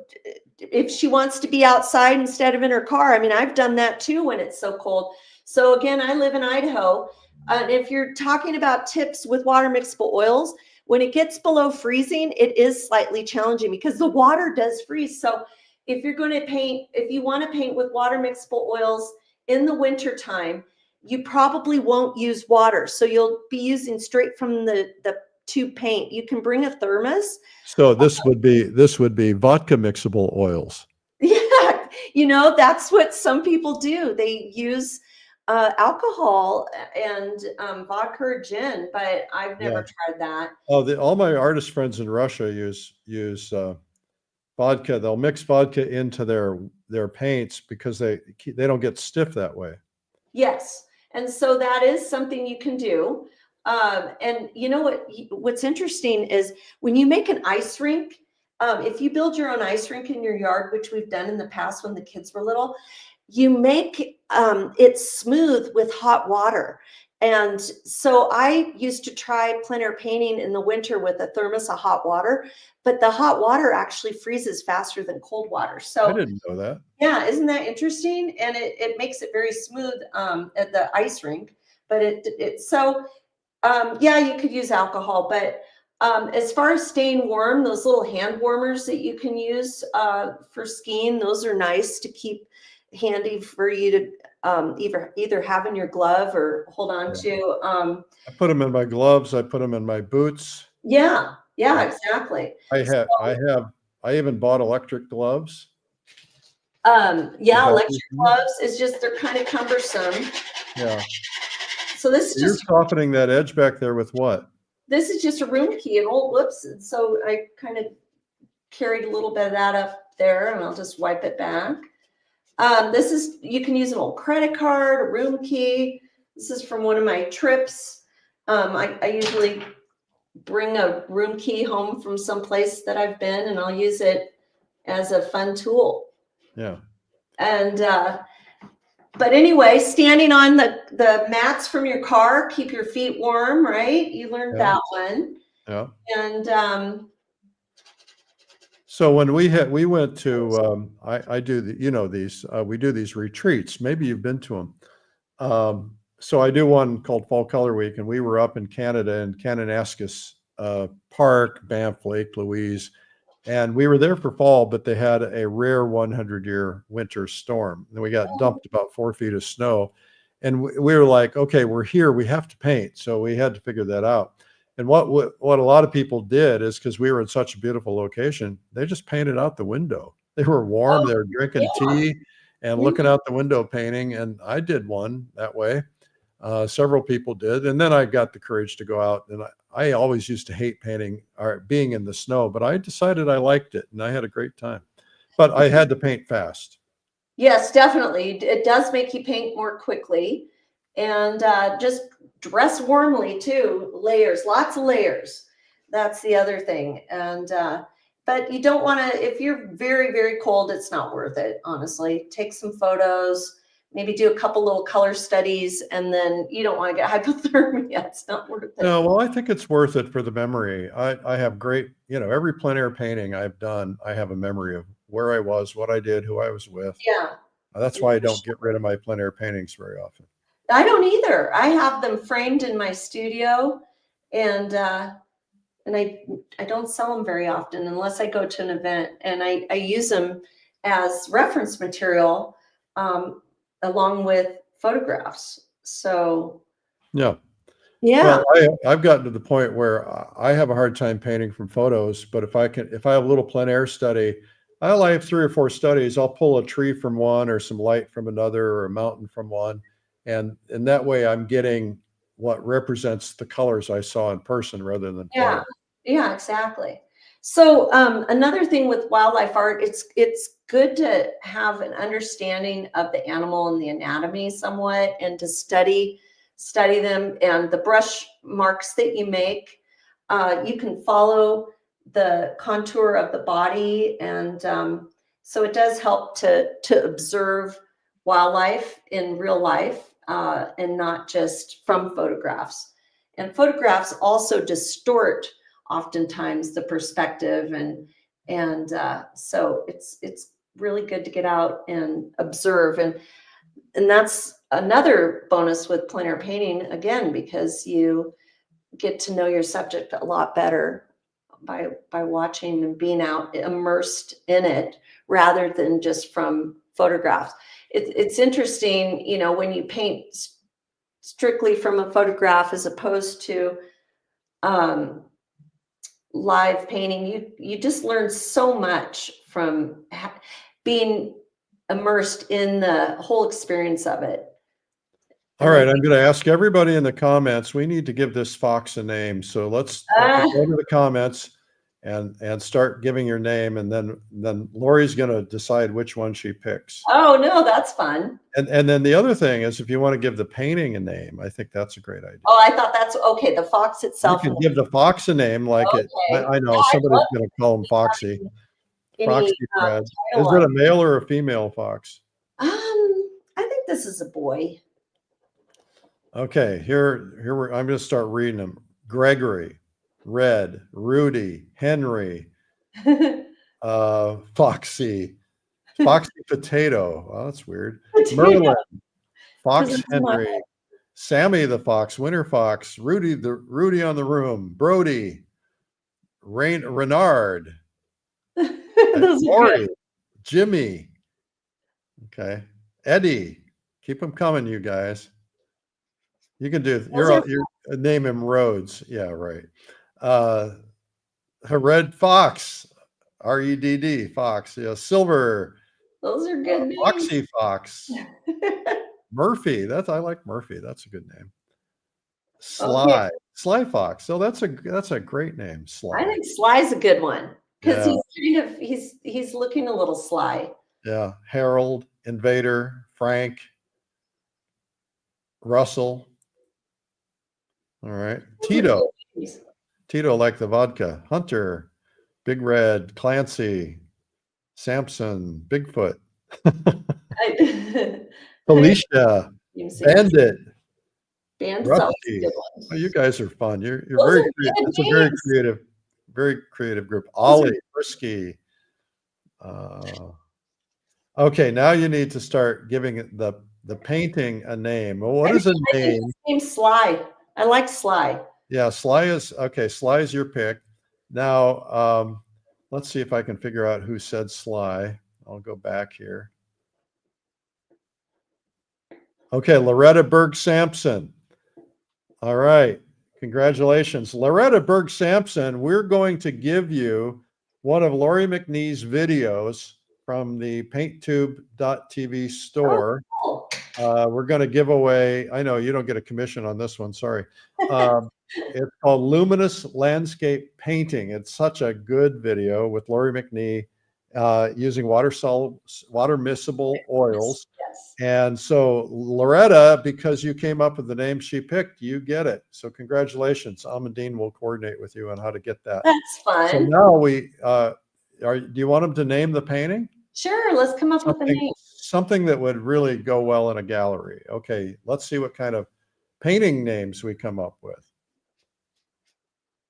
if she wants to be outside instead of in her car, I mean, I've done that too when it's so cold. So again, I live in Idaho. And if you're talking about tips with water mixable oils, when it gets below freezing, it is slightly challenging because the water does freeze. So if you're going to paint, if you want to paint with water mixable oils in the winter time, you probably won't use water. So you'll be using straight from the tube paint. You can bring a thermos. So this would be vodka mixable oils. Yeah, you know, that's what some people do. They use alcohol and vodka or gin, but I've never tried that. Oh, all my artist friends in Russia use vodka. They'll mix vodka into their paints because they don't get stiff that way. Yes, and so that is something you can do. And you know what's interesting is when you make an ice rink, if you build your own ice rink in your yard, which we've done in the past when the kids were little, you make it smooth with hot water. And so I used to try plein air painting in the winter with a thermos of hot water, but the hot water actually freezes faster than cold water. So I didn't know that. yeah, isn't that interesting? And it makes it very smooth at the ice rink. But yeah, you could use alcohol, but as far as staying warm, those little hand warmers that you can use for skiing, those are nice to keep handy for you to either have in your glove or hold on to. I put them in my gloves. I put them in my boots. Yeah, exactly. I even bought electric gloves. Yeah, electric gloves is just, they're kind of cumbersome. Yeah. So this is You're just softening that edge back there with what? This is just a room key, and whoops. So I kind of carried a little bit of that up there, and I'll just wipe it back. This is, you can use an old credit card, a room key. This is from one of my trips. I usually bring a room key home from some place that I've been, and I'll use it as a fun tool. Yeah. And but anyway, standing on the mats from your car, keep your feet warm, right? You learned that one. Yeah. And so when we went to I do these we do these retreats. Maybe you've been to them. So I do one called Fall Color Week, and we were up in Canada in Kananaskis Park, Banff Lake Louise. And we were there for fall, but they had a rare 100-year winter storm. And we got dumped about 4 feet of snow. And we were like, okay, we're here. We have to paint. So we had to figure that out. And what a lot of people did is, because we were in such a beautiful location, they just painted out the window. They were warm. They were drinking tea and looking out the window painting. And I did one that way. Several people did. And then I got the courage to go out, and I always used to hate painting or being in the snow, but I decided I liked it, and I had a great time. But I had to paint fast. yes, definitely. It does make you paint more quickly, and just dress warmly too. Layers, lots of layers. That's the other thing. And but you don't want to, if you're very, very cold, it's not worth it, honestly. Take some photos, maybe do a couple little color studies, and then you don't want to get hypothermia. It's not worth it. No, well, I think it's worth it for the memory. I have great, every plein air painting I've done, I have a memory of where I was, what I did, who I was with. Yeah. That's why I don't get rid of my plein air paintings very often. I don't either. I have them framed in my studio, and I don't sell them very often unless I go to an event, and I use them as reference material along with photographs. So Yeah. yeah. Well, I've gotten to the point where I have a hard time painting from photos, but if I have a little plein air study, I'll have 3 or 4 studies. I'll pull a tree from one or some light from another or a mountain from one. And in that way, I'm getting what represents the colors I saw in person rather than Yeah. photo. Yeah, exactly. So another thing with wildlife art, it's good to have an understanding of the animal and the anatomy somewhat, and to study them, and the brush marks that you make. You can follow the contour of the body, and so it does help to observe wildlife in real life, and not just from photographs. And photographs also distort oftentimes the perspective, and so it's really good to get out and observe, and that's another bonus with plein air painting, again, because you get to know your subject a lot better by watching and being out immersed in it rather than just from photographs. It's interesting, when you paint strictly from a photograph as opposed to live painting, you just learn so much from being immersed in the whole experience of it. All right, I'm going to ask everybody in the comments. We need to give this fox a name. So let's go to the comments and start giving your name, and then Lori's going to decide which one she picks. Oh no, that's fun. And then the other thing is, if you want to give the painting a name, I think that's a great idea. Oh, I thought that's okay. The fox itself. You can give the fox a name, like Okay. I know somebody's going to call him Foxy. Foxy Fred. Is it a male or a female fox? I think this is a boy. Okay, here I'm going to start reading them. Gregory, Red, Rudy, Henry, Foxy, Foxy Potato. Oh, that's weird. Merlin, Fox Henry, Sammy the Fox, Winter Fox, Rudy on the Room, Brody, Renard, Lori, Jimmy. Okay, Eddie. Keep them coming, you guys. You can do. You're name him Rhodes. Yeah, right. Red Fox, REDD Fox. Yeah, Silver. Those are good names. Foxy Fox. Murphy. I like Murphy. That's a good name. Sly. Okay. Sly Fox. So that's a great name. Sly. I think Sly's a good one, because he's looking a little sly. Yeah. Harold, Invader, Frank, Russell. All right. Tito. Tito like the vodka. Hunter, Big Red, Clancy, Samson, Bigfoot. Felicia, Bandit. Rusty. Oh, you guys are fun. You're very creative. It's a very creative group. Ollie, Frisky. Okay, now you need to start giving it the painting a name. Well, what is a name? His name's Sly. I like Sly. Yeah, Sly is okay. Sly is your pick. Now, let's see if I can figure out who said Sly. I'll go back here. Okay, Loretta Berg-Sampson. All right, congratulations. Loretta Berg-Sampson, we're going to give you one of Lori McNee's videos from the painttube.tv store. Oh, we're going to give away, I know you don't get a commission on this one, sorry. It's called Luminous Landscape Painting. It's such a good video with Lori McNee using water-miscible oils. yes. And so Loretta, because you came up with the name she picked, you get it. So congratulations. Amandine will coordinate with you on how to get that. That's fun. So now do you want them to name the painting? Sure, let's come up with a name. Something that would really go well in a gallery. Okay, let's see what kind of painting names we come up with.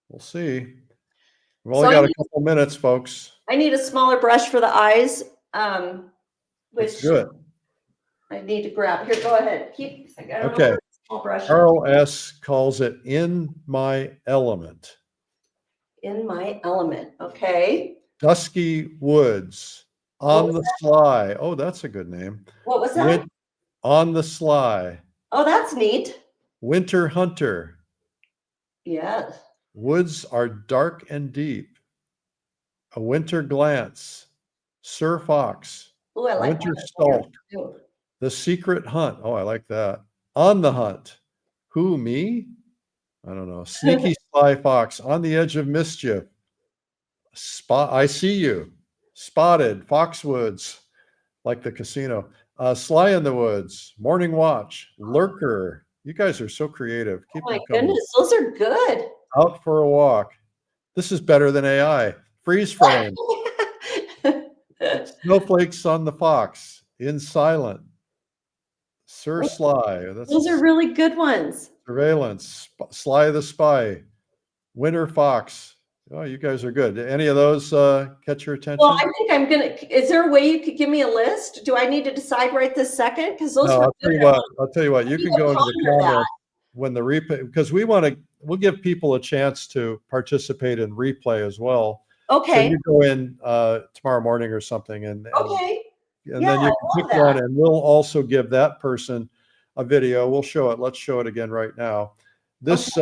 We'll see. We've only got a couple minutes, folks. I need a smaller brush for the eyes, which That's good. I need to grab. Here, go ahead. I got Okay. small brush. Carl S. calls it In My Element. In My Element. Okay. Dusky Woods. On the Sly. Oh, that's a good name. What was that? On the Sly. Oh, that's neat. Winter Hunter. Yes. Woods are dark and deep. A Winter Glance. Sir Fox. Oh, I like Winter that. Stalk. The Secret Hunt. Oh, I like that. On the Hunt. Who, me? I don't know. Sneaky Sly Fox. On the Edge of Mischief. I See You. Spotted. Foxwoods. Like the casino. Sly in the Woods. Morning Watch. Lurker. You guys are so creative. Keep Oh my them coming. goodness, those are good. Out for a Walk. This is better than AI. Freeze Frame. Snowflakes on the Fox. In Silent. Sir Sly. Those are really good ones. Surveillance. Sly the Spy. Winter Fox. Oh, you guys are good. Any of those catch your attention? Well, I think I'm gonna. Is there a way you could give me a list? Do I need to decide right this second? Because those. No, were I'll tell good. you what. I'll tell you what. You People can go into the ponder that. comments when the replay, because we'll give people a chance to participate in replay as well. So Okay. you go in tomorrow morning or something, and Okay. and Yeah, then you I can love pick one, that. and we'll also give that person a video. We'll show it. Let's show it again right now. This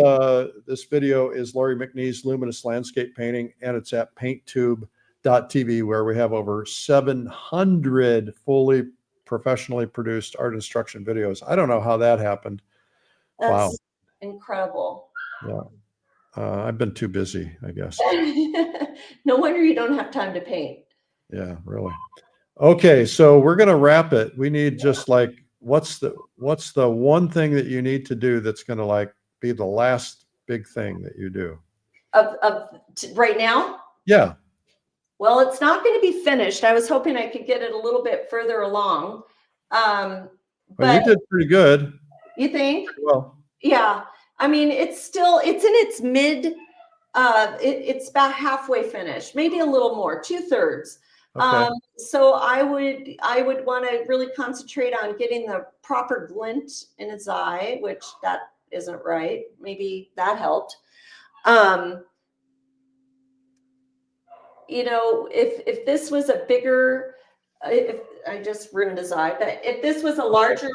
this video is Lori McNee's luminous landscape painting, and it's at painttube.tv, where we have over 700 fully professionally produced art instruction videos. I don't know how that happened. That's Wow. incredible. Yeah. I've been too busy, I guess. No wonder you don't have time to paint. Yeah, really. Okay, so we're going to wrap it. We need just like, what's the one thing that you need to do that's going to like be the last big thing that you do? Right now? Yeah. Well, it's not going to be finished. I was hoping I could get it a little bit further along. Well, But you did pretty good. you think? Well, Yeah. I mean, it's in its mid, it's about halfway finished, maybe a little more, 2/3. okay. So I would want to really concentrate on getting the proper glint in its eye, which that isn't right. Maybe that helped. You know, if this was a bigger, if I just ruined his eye, but if this was a larger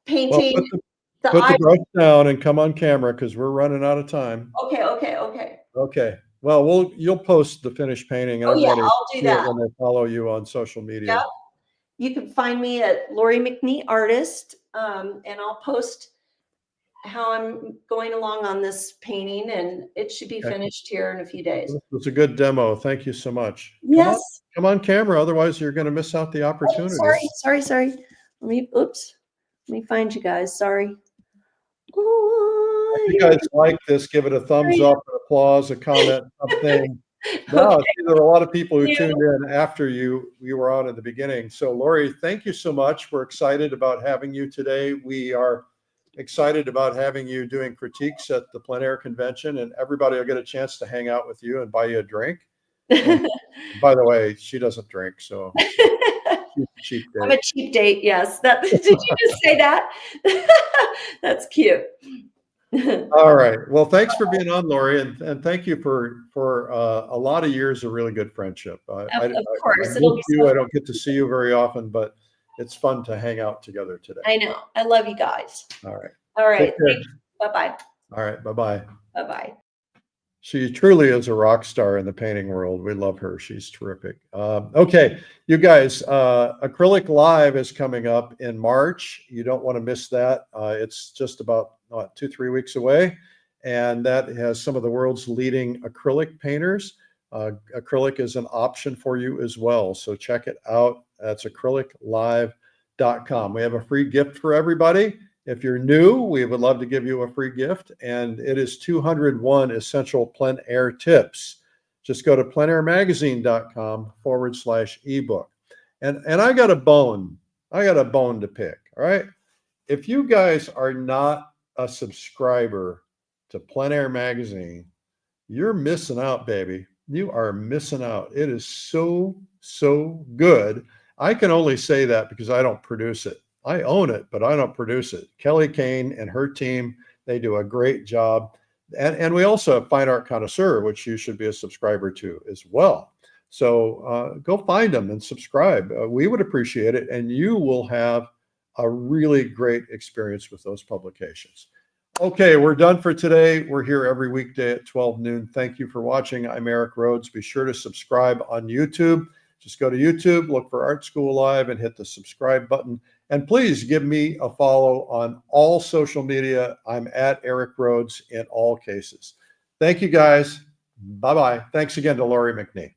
painting, Well, put the brush down and come on camera because we're running out of time. Okay. Okay. Well, you'll post the finished painting, and Oh yeah, everybody I'll do see it that. when they follow you on social media. Yep. You can find me at Lori McNee Artist, and I'll post how I'm going along on this painting, and it should be Okay. finished here in a few days. It was a good demo. Thank you so much. Yes. Come on camera, otherwise you're going to miss out the opportunity. Sorry. Let me find you guys. Sorry. Oh, If you guys like this, give it a thumbs up, an applause, a comment, something. No, Okay. see, there are a lot of people who Thank you. tuned in after you were on at the beginning. So Lori, thank you so much. We're excited about having you today. We are excited about having you doing critiques at the plein air convention, and everybody will get a chance to hang out with you and buy you a drink. And by the way, she doesn't drink, so she's a cheap date. I'm a cheap date. Yes. Did you just say that? That's cute. All right. Well, thanks for being on, Lori, and thank you for a lot of years of really good friendship. Of course, I it'll miss be you. so I don't get to see you very often, but it's fun to hang out together today. I know. I love you guys. All right. All right. Take care. Bye-bye. All right. Bye-bye. Bye-bye. She truly is a rock star in the painting world. We love her. She's terrific. Okay, you guys, Acrylic Live is coming up in March. You don't want to miss that. It's just about 2-3 weeks away. And that has some of the world's leading acrylic painters. Acrylic is an option for you as well. So check it out. That's acryliclive.com. We have a free gift for everybody. If you're new, we would love to give you a free gift, and it is 201 essential plein air tips. just go to pleinairmagazine.com/ebook. And I got a bone to pick. All right. If you guys are not a subscriber to Plein Air Magazine, you're missing out, baby. You are missing out. It is so good. I can only say that because I don't produce it. I own it, but I don't produce it. Kelly Kane and her team, they do a great job. And we also have Fine Art Connoisseur, which you should be a subscriber to as well. So go find them and subscribe. We would appreciate it. And you will have a really great experience with those publications. Okay, we're done for today. We're here every weekday at 12 noon. Thank you for watching. I'm Eric Rhodes. Be sure to subscribe on YouTube. Just go to YouTube, look for Art School Live, and hit the subscribe button. And please give me a follow on all social media. I'm at Eric Rhodes in all cases. Thank you, guys. Bye-bye. Thanks again to Lori McNee.